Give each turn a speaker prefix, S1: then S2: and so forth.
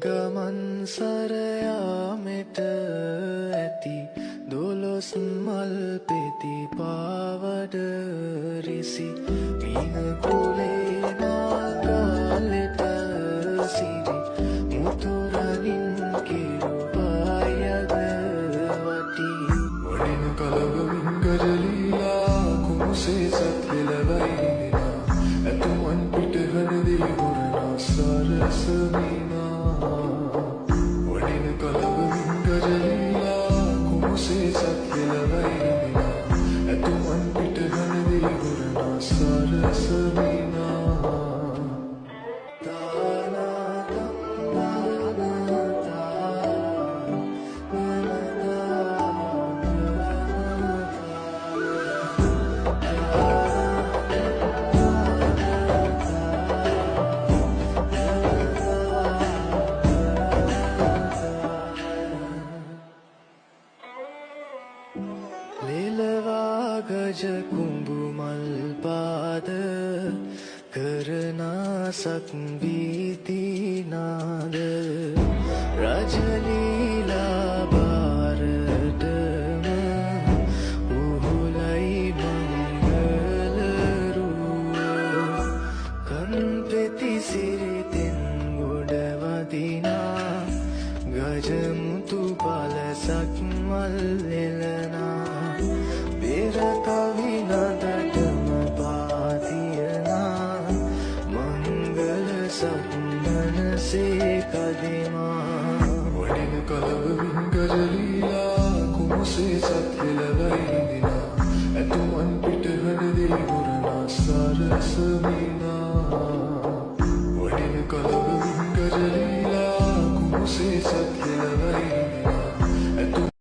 S1: ගමන් සරයාමෙට ඇති දොළොස් මල් පෙති පාවඩ රිසි පින කුලේ නාගාලෙට සිරි මුතුරනින් කිරුවායද වටි වඩින කලවමින් ගජලීලා කුමුසේ සත්ලෙලවයිනිනා ඇතුමන් පිටහනදී හොරනා සරසමිනා වඩින කලවමින් ගජලීලා කුමුසේ සත්ලෙලවයිනිනා ඇතුමන් පිටහනදී හොරනා සරසමිනා ලෙලවා ගජ කුඹු මල් පාද කරනා සක්වීති නාද රජලීලා බාරටම උහුලයි මංගල රුව කන්පෙති සිරිතෙන් ගොඩ වදිනා ගජමුතු පලසක් මල් එලනා පෙර කවි නදටම පාතියනා මංගල සක්මනසේ කදිමා වඩින කලවමින් ගජලීලා කුමුසේ සත්ලෙලවයිනිනා ඇතුමන් පිටහනදී හොරනා සරසමිනා වඩින කලවමින් ගජලීලා කුමුසේ සත්ලෙලවයිනිනා